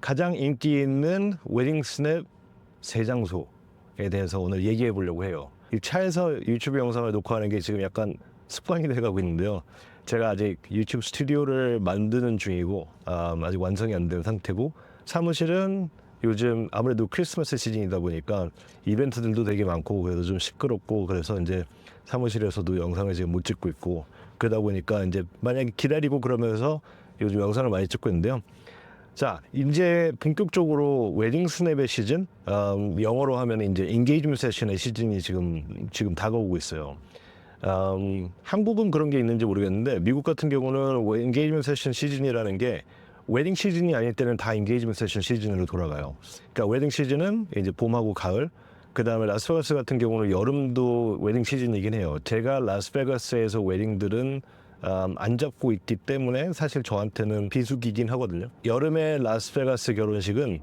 가장 인기 있는 웨딩 스냅 세 장소에 대해서 오늘 얘기해 보려고 해요. 이 차에서 유튜브 영상을 녹화하는 게 지금 약간 습관이 돼가고 있는데요. 제가 아직 유튜브 스튜디오를 만드는 중이고 아직 완성이 안 된 상태고, 사무실은 요즘 아무래도 크리스마스 시즌이다 보니까 이벤트들도 되게 많고 그래서 좀 시끄럽고, 그래서 이제 사무실에서도 영상을 지금 못 찍고 있고, 그러다 보니까 이제 만약에 기다리고 그러면서 요즘 영상을 많이 찍고 있는데요. 자, 이제 본격적으로 웨딩 스냅의 시즌, 영어로 하면 이제 인게이지먼트 세션의 시즌이 지금 다가오고 있어요. 한국은 그런 게 있는지 모르겠는데 미국 같은 경우는 인게이지먼트 세션 시즌이라는 게 웨딩 시즌이 아닐 때는 다 인게이지먼트 세션 시즌으로 돌아가요. 그러니까 웨딩 시즌은 이제 봄하고 가을, 그 다음에 라스베가스 같은 경우는 여름도 웨딩 시즌이긴 해요. 제가 라스베가스에서 웨딩들은 안 잡고 있기 때문에 사실 저한테는 비수기긴 하거든요. 여름에 라스베가스 결혼식은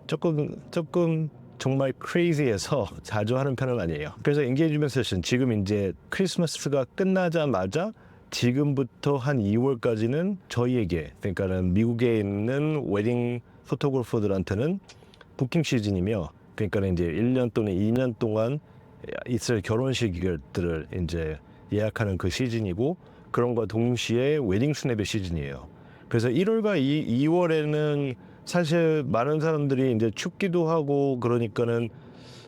조금 정말 크레이지해서 자주 하는 편은 아니에요. 그래서 엔게이지먼트 세션, 지금 이제 크리스마스가 끝나자마자 지금부터 한 2월까지는 저희에게, 그러니까는 미국에 있는 웨딩 포토그래퍼들한테는 부킹 시즌이며, 그러니까 이제 1년 또는 2년 동안 있을 결혼식들을 이제 예약하는 그 시즌이고, 그런과 동시에 웨딩 스냅의 시즌이에요. 그래서 1월과 2월에는 사실 많은 사람들이 이제 춥기도 하고 그러니까는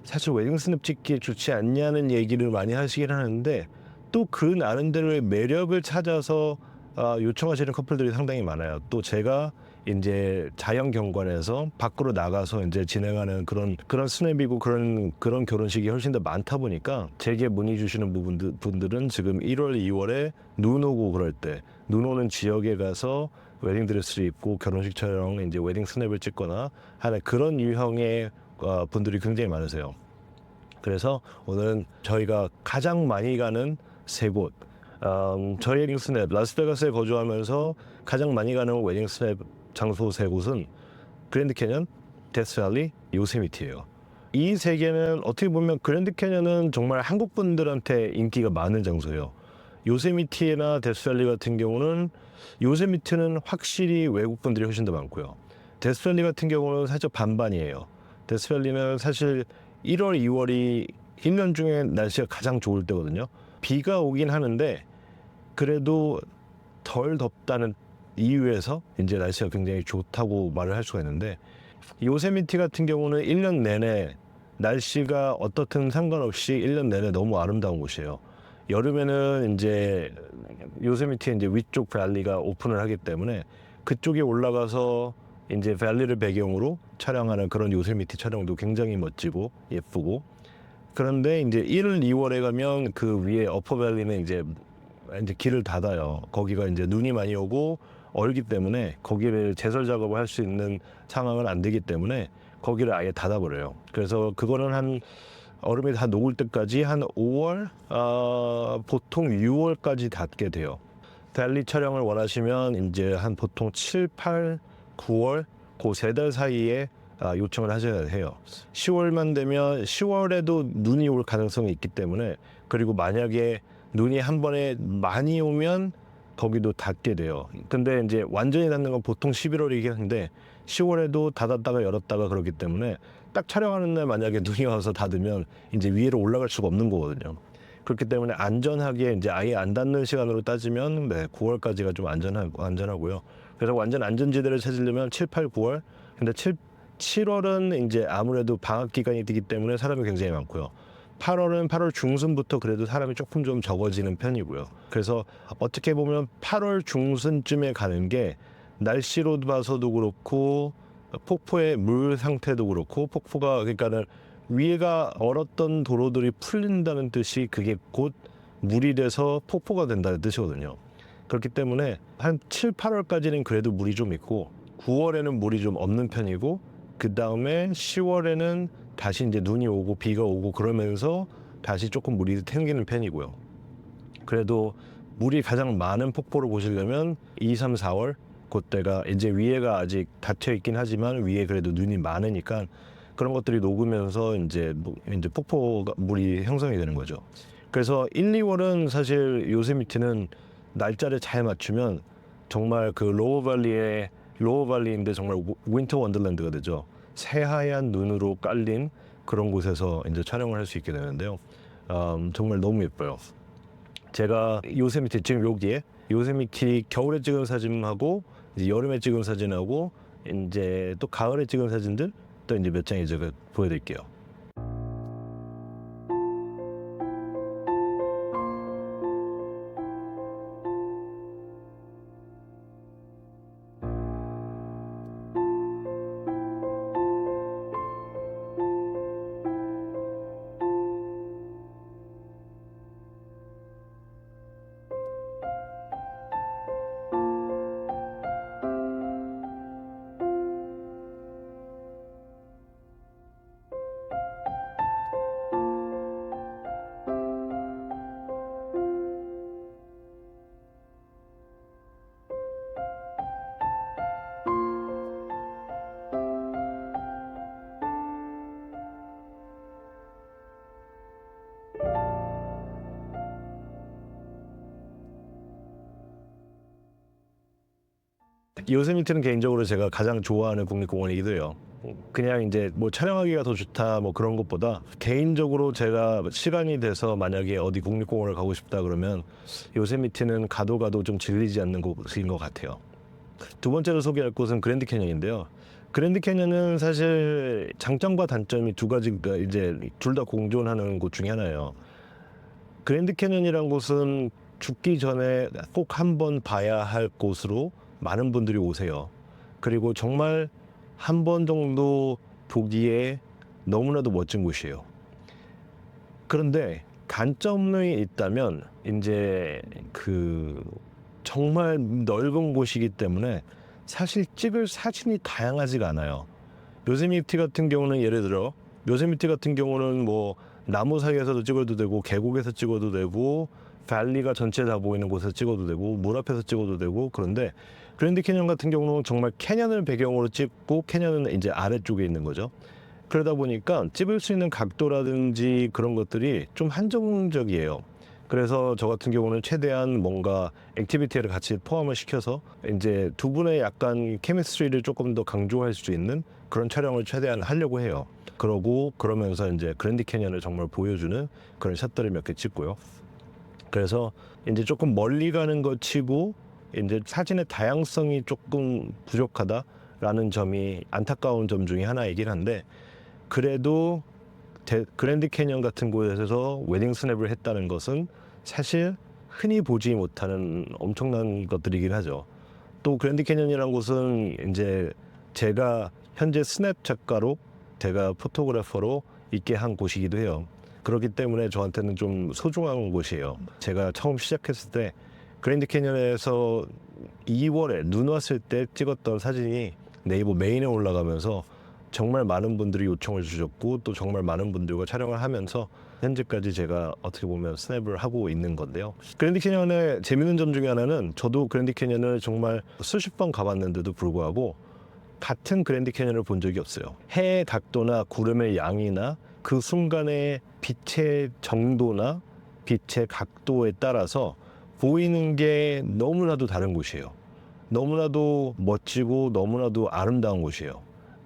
사실 웨딩 스냅 찍기 좋지 않냐는 얘기를 많이 하시긴 하는데, 또 그 나름대로의 매력을 찾아서 요청하시는 커플들이 상당히 많아요. 또 제가 이제 자연 경관에서 밖으로 나가서 이제 진행하는 그런 스냅이고 그런 결혼식이 훨씬 더 많다 보니까 제게 문의 주시는 분들은 지금 1월, 2월에 눈 오고 그럴 때, 눈 오는 지역에 가서 웨딩 드레스를 입고 결혼식 촬영, 이제 웨딩 스냅을 찍거나 하는 그런 유형의 분들이 굉장히 많으세요. 그래서 오늘은 저희가 가장 많이 가는 세 곳, 저희 웨딩 스냅, 라스베가스에 거주하면서 가장 많이 가는 웨딩 스냅 장소 세 곳은 그랜드 캐년, 데스밸리, 요세미티예요. 이 세 개는 어떻게 보면 그랜드 캐년은 정말 한국 분들한테 인기가 많은 장소예요. 요세미티나 데스밸리 같은 경우는, 요세미티는 확실히 외국 분들이 훨씬 더 많고요. 데스밸리 같은 경우는 살짝 반반이에요. 데스밸리는 사실 1월, 2월이 1년 중에 날씨가 가장 좋을 때거든요. 비가 오긴 하는데 그래도 덜 덥다는 이유에서 이제 날씨가 굉장히 좋다고 말을 할 수가 있는데, 요세미티 같은 경우는 1년 내내 날씨가 어떻든 상관없이 1년 내내 너무 아름다운 곳이에요. 여름에는 이제 요세미티 이제 위쪽 밸리가 오픈을 하기 때문에 그쪽에 올라가서 이제 밸리를 배경으로 촬영하는 그런 요세미티 촬영도 굉장히 멋지고 예쁘고, 그런데 이제 1월, 2월에 가면 그 위에 어퍼밸리는 이제 길을 닫아요. 거기가 이제 눈이 많이 오고 얼기 때문에 거기를 제설 작업을 할 수 있는 상황은 안 되기 때문에 거기를 아예 닫아버려요. 그래서 그거는 한 얼음이 다 녹을 때까지 한 5월, 보통 6월까지 닫게 돼요. 밸리 촬영을 원하시면 이제 한 보통 7, 8, 9월 그 세 달 사이에 요청을 하셔야 해요. 10월만 되면, 10월에도 눈이 올 가능성이 있기 때문에, 그리고 만약에 눈이 한 번에 많이 오면 거기도 닫게 돼요. 근데 이제 완전히 닫는 건 보통 11월이긴 한데 10월에도 닫았다가 열었다가 그러기 때문에 딱 촬영하는 날 만약에 눈이 와서 닫으면 이제 위로 올라갈 수가 없는 거거든요. 그렇기 때문에 안전하게 이제 아예 안 닫는 시간으로 따지면 9월까지가 좀 안전하고요. 그래서 완전 안전지대를 찾으려면 7, 8, 9월. 근데 7월은 이제 아무래도 방학 기간이 되기 때문에 사람이 굉장히 많고요. 8월은 8월 중순부터 그래도 사람이 조금 좀 적어지는 편이고요. 그래서 어떻게 보면 8월 중순쯤에 가는 게 날씨로 봐서도 그렇고 폭포의 물 상태도 그렇고, 폭포가 그러니까는 위에가 얼었던 도로들이 풀린다는 뜻이 그게 곧 물이 돼서 폭포가 된다는 뜻이거든요. 그렇기 때문에 한 7, 8월까지는 그래도 물이 좀 있고 9월에는 물이 좀 없는 편이고, 그 다음에 10월에는 다시 이제 눈이 오고 비가 오고 그러면서 다시 조금 물이 탱기는 편이고요. 그래도 물이 가장 많은 폭포를 보시려면 2, 3, 4월, 그때가 이제 위에가 아직 닫혀 있긴 하지만 위에 그래도 눈이 많으니까 그런 것들이 녹으면서 이제 폭포가 물이 형성이 되는 거죠. 그래서 1, 2월은 사실 요세미티는 날짜를 잘 맞추면 정말 그 로어밸리의 로어밸리인데 정말 윈터 원더랜드가 되죠. 새하얀 눈으로 깔린 그런 곳에서 이제 촬영을 할 수 있게 되는데요. 정말 너무 예뻐요. 제가 요세미티 지금 여기에 요세미티 겨울에 찍은 사진하고 이제 여름에 찍은 사진하고 이제 또 가을에 찍은 사진들 또 이제 몇 장 이제 보여드릴게요. 요세미티는 개인적으로 제가 가장 좋아하는 국립공원이기도 해요. 그냥 이제 뭐 촬영하기가 더 좋다 뭐 그런 것보다 개인적으로 제가 시간이 돼서 만약에 어디 국립공원을 가고 싶다 그러면 요세미티는 가도 좀 질리지 않는 곳인 것 같아요. 두 번째로 소개할 곳은 그랜드 캐년인데요. 그랜드 캐년은 사실 장점과 단점이 두 가지가 이제 둘 다 공존하는 곳 중에 하나예요. 그랜드 캐년이란 곳은 죽기 전에 꼭 한번 봐야 할 곳으로 많은 분들이 오세요. 그리고 정말 한 번 정도 보기에 너무나도 멋진 곳이에요. 그런데 단점이 있다면 이제 그 정말 넓은 곳이기 때문에 사실 찍을 사진이 다양하지가 않아요. 요세미티 같은 경우는 예를 들어 요세미티 같은 경우는 뭐 나무 사이에서도 찍어도 되고 계곡에서 찍어도 되고 밸리가 전체 다 보이는 곳에서 찍어도 되고 물 앞에서 찍어도 되고 그런데 그랜드 캐년 같은 경우는 정말 캐년을 배경으로 찍고 캐년은 이제 아래쪽에 있는 거죠. 그러다 보니까 찍을 수 있는 각도라든지 그런 것들이 좀 한정적이에요. 그래서 저 같은 경우는 최대한 뭔가 액티비티를 같이 포함을 시켜서 이제 두 분의 약간 케미스트리를 조금 더 강조할 수 있는 그런 촬영을 최대한 하려고 해요. 그러면서 이제 그랜드 캐년을 정말 보여주는 그런 샷들을 몇 개 찍고요. 그래서 이제 조금 멀리 가는 것 치고 이제 사진의 다양성이 조금 부족하다라는 점이 안타까운 점 중에 하나이긴 한데 그래도 그랜드 캐년 같은 곳에서 웨딩 스냅을 했다는 것은 사실 흔히 보지 못하는 엄청난 것들이긴 하죠. 또 그랜드 캐년이라는 곳은 이제 제가 현재 스냅 작가로 제가 포토그래퍼로 있게 한 곳이기도 해요. 그렇기 때문에 저한테는 좀 소중한 곳이에요. 제가 처음 시작했을 때 그랜드 캐년에서 2월에 눈 왔을 때 찍었던 사진이 네이버 메인에 올라가면서 정말 많은 분들이 요청을 주셨고 또 정말 많은 분들과 촬영을 하면서 현재까지 제가 어떻게 보면 스냅을 하고 있는 건데요. 그랜드 캐년의 재밌는 점 중에 하나는 저도 그랜드 캐년을 정말 수십 번 가봤는데도 불구하고 같은 그랜드 캐년을 본 적이 없어요. 해의 각도나 구름의 양이나 그 순간의 빛의 정도나 빛의 각도에 따라서 보이는 게 너무나도 다른 곳이에요. 너무나도 멋지고 너무나도 아름다운 곳이에요.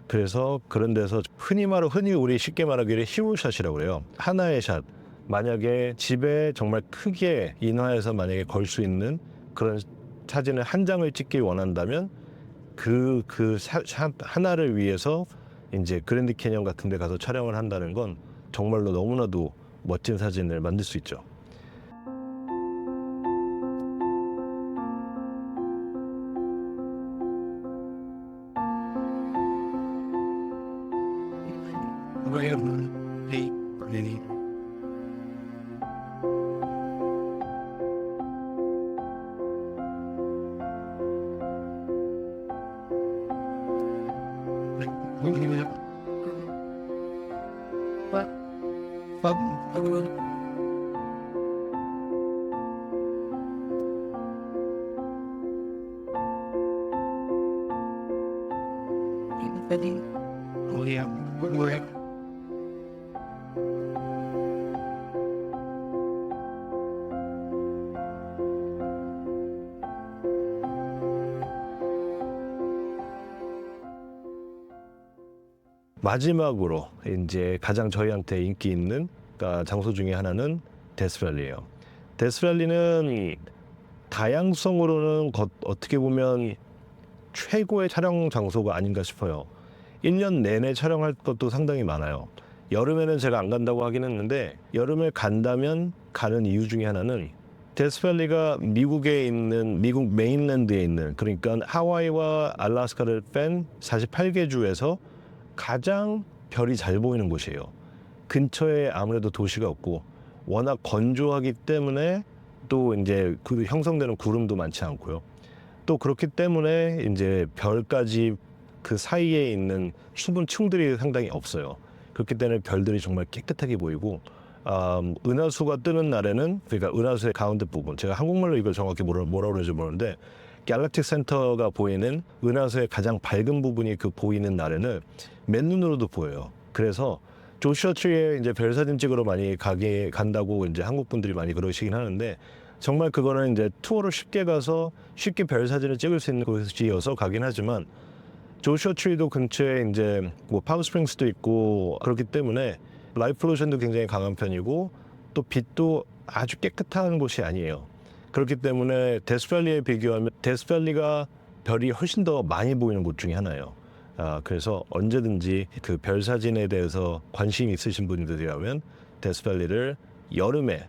그래서 그런 데서 흔히 우리 쉽게 말하기를 히로샷이라고 그래요. 하나의 샷. 만약에 집에 정말 크게 인화해서 만약에 걸 수 있는 그런 사진을 한 장을 찍기 원한다면 샷 하나를 위해서 이제 그랜드 캐년 같은 데 가서 촬영을 한다는 건 정말로 너무나도 멋진 사진을 만들 수 있죠. 마지막으로 이제 가장 저희한테 인기 있는 장소 중에 하나는 데스밸리예요. 데스밸리는 다양성으로는 어떻게 보면 최고의 촬영 장소가 아닌가 싶어요. 1년 내내 촬영할 것도 상당히 많아요. 여름에는 제가 안 간다고 하긴 했는데 여름에 간다면 가는 이유 중에 하나는 데스밸리가 미국에 있는 미국 메인랜드에 있는 그러니까 하와이와 알래스카를 뺀 48개 주에서 가장 별이 잘 보이는 곳이에요. 근처에 아무래도 도시가 없고 워낙 건조하기 때문에 또 이제 그 형성되는 구름도 많지 않고요. 또 그렇기 때문에 이제 별까지 그 사이에 있는 수분층들이 상당히 없어요. 그렇기 때문에 별들이 정말 깨끗하게 보이고 은하수가 뜨는 날에는 그러니까 은하수의 가운데 부분 제가 한국말로 이걸 정확히 뭐라 그러는지 모르는데 갤럭틱 센터가 보이는 은하수의 가장 밝은 부분이 그 보이는 날에는 맨눈으로도 보여요. 그래서 조슈아 트리에 이제 별 사진 찍으러 많이 간다고 이제 한국 분들이 많이 그러시긴 하는데 정말 그거는 이제 투어를 쉽게 가서 쉽게 별 사진을 찍을 수 있는 곳이어서 가긴 하지만 조슈아 트리도 근처에 이제 뭐 파워스프링스도 있고 그렇기 때문에 라이트 pollution도 굉장히 강한 편이고 또 빛도 아주 깨끗한 곳이 아니에요. 그렇기 때문에 데스밸리에 비교하면 데스밸리가 별이 훨씬 더 많이 보이는 곳 중에 하나예요. 그래서 언제든지 그 별 사진에 대해서 관심이 있으신 분들이라면 데스밸리를 여름에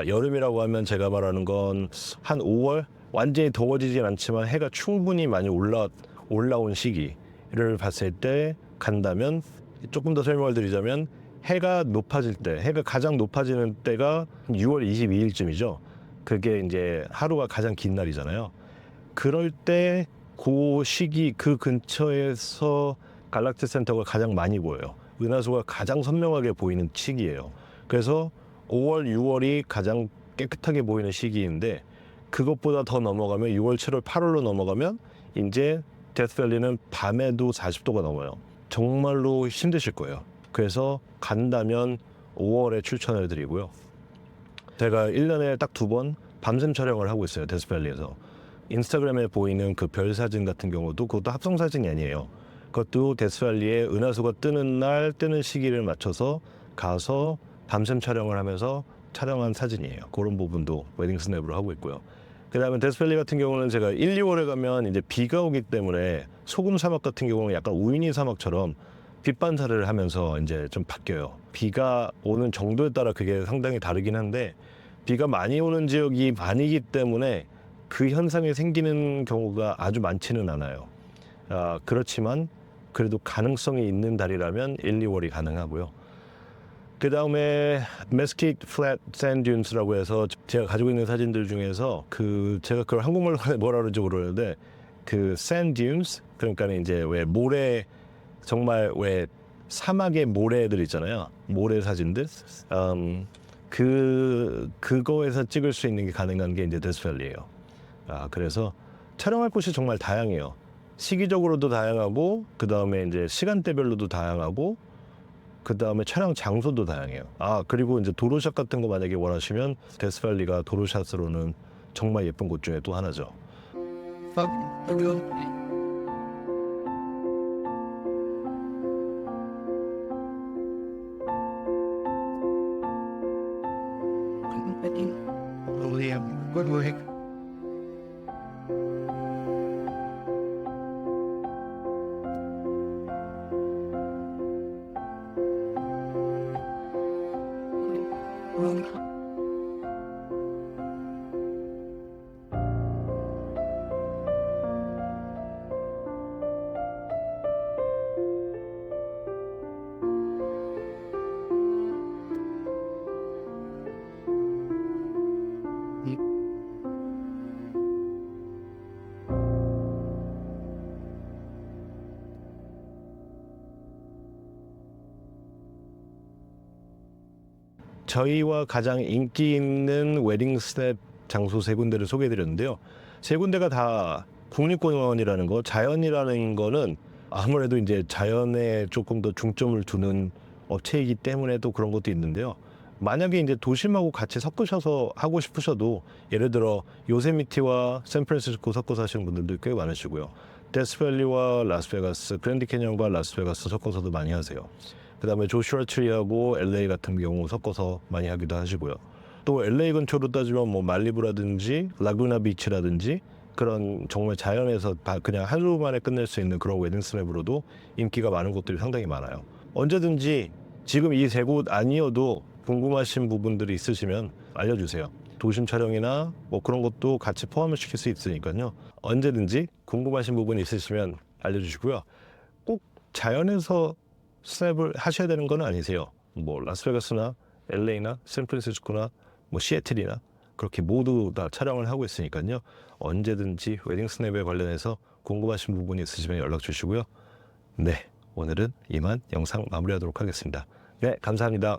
여름이라고 하면 제가 말하는 건 한 5월 완전히 더워지진 않지만 해가 충분히 많이 올라온 시기를 봤을 때 간다면 조금 더 설명을 드리자면 해가 높아질 때 해가 가장 높아지는 때가 6월 22일쯤이죠. 그게 이제 하루가 가장 긴 날이잖아요. 그럴 때 그 시기 그 근처에서 갈락틱 센터가 가장 많이 보여요. 은하수가 가장 선명하게 보이는 시기예요. 그래서 5월, 6월이 가장 깨끗하게 보이는 시기인데 그것보다 더 넘어가면 6월, 7월, 8월로 넘어가면 이제 데스밸리는 밤에도 40도가 넘어요. 정말로 힘드실 거예요. 그래서 간다면 5월에 추천을 드리고요. 제가 1년에 딱 2번 밤샘 촬영을 하고 있어요. 데스밸리에서. 인스타그램에 보이는 그 별 사진 같은 경우도 그것도 합성 사진이 아니에요. 그것도 데스밸리에 은하수가 뜨는 날 뜨는 시기를 맞춰서 가서 밤샘 촬영을 하면서 촬영한 사진이에요. 그런 부분도 웨딩 스냅으로 하고 있고요. 그 다음에 데스밸리 같은 경우는 제가 1, 2월에 가면 이제 비가 오기 때문에 소금 사막 같은 경우는 약간 우이니 사막처럼 빛 반사를 하면서 이제 좀 바뀌어요. 비가 오는 정도에 따라 그게 상당히 다르긴 한데 비가 많이 오는 지역이 아니기 때문에 그 현상이 생기는 경우가 아주 많지는 않아요. 그렇지만 그래도 가능성이 있는 달이라면 1, 2월이 가능하고요. 그 다음에 메스킷 플랫 샌드 듀스라고 해서 제가 가지고 있는 사진들 중에서 그 제가 그걸 한국말로 뭐라 그러는지 모르는데 그 샌드 듀스 그러니까 이제 왜 모래 정말 왜 사막의 모래들 있잖아요. 모래 사진들. 그거에서 찍을 수 있는 게 가능한 게 이제 데스밸리예요. 그래서 촬영할 곳이 정말 다양해요. 시기적으로도 다양하고 그 다음에 이제 시간대별로도 다양하고 그 다음에 촬영 장소도 다양해요. 그리고 이제 도로샷 같은 거 만약에 원하시면 데스밸리가 도로샷으로는 정말 예쁜 곳 중에 또 하나죠. 저희와 가장 인기 있는 웨딩 스냅 장소 3군데를 소개해드렸는데요. 3군데가 다 국립공원이라는 거, 자연이라는 거는 아무래도 이제 자연에 조금 더 중점을 두는 업체이기 때문에 또 그런 것도 있는데요. 만약에 이제 도심하고 같이 섞으셔서 하고 싶으셔도 예를 들어 요세미티와 샌프란시스코 섞어서 하시는 분들도 꽤 많으시고요. 데스밸리와 라스베가스, 그랜드 캐년과 라스베가스 섞어서도 많이 하세요. 그다음에 조슈아 트리하고 LA 같은 경우 섞어서 많이 하기도 하시고요. 또 LA 근처로 따지면 뭐 말리부라든지 라구나 비치라든지 그런 정말 자연에서 그냥 하루 만에 끝낼 수 있는 그런 웨딩 스냅으로도 인기가 많은 곳들이 상당히 많아요. 언제든지 지금 이 세 곳 아니어도 궁금하신 부분들이 있으시면 알려주세요. 도심 촬영이나 뭐 그런 것도 같이 포함을 시킬 수 있으니까요. 언제든지 궁금하신 부분이 있으시면 알려주시고요. 꼭 자연에서 스냅을 하셔야 되는 건 아니세요. 뭐 라스베가스나 LA나 샌프란시스코나 뭐 시애틀이나 그렇게 모두 다 촬영을 하고 있으니까요. 언제든지 웨딩 스냅에 관련해서 궁금하신 부분이 있으시면 연락 주시고요. 네, 오늘은 이만 영상 마무리하도록 하겠습니다. 네, 감사합니다.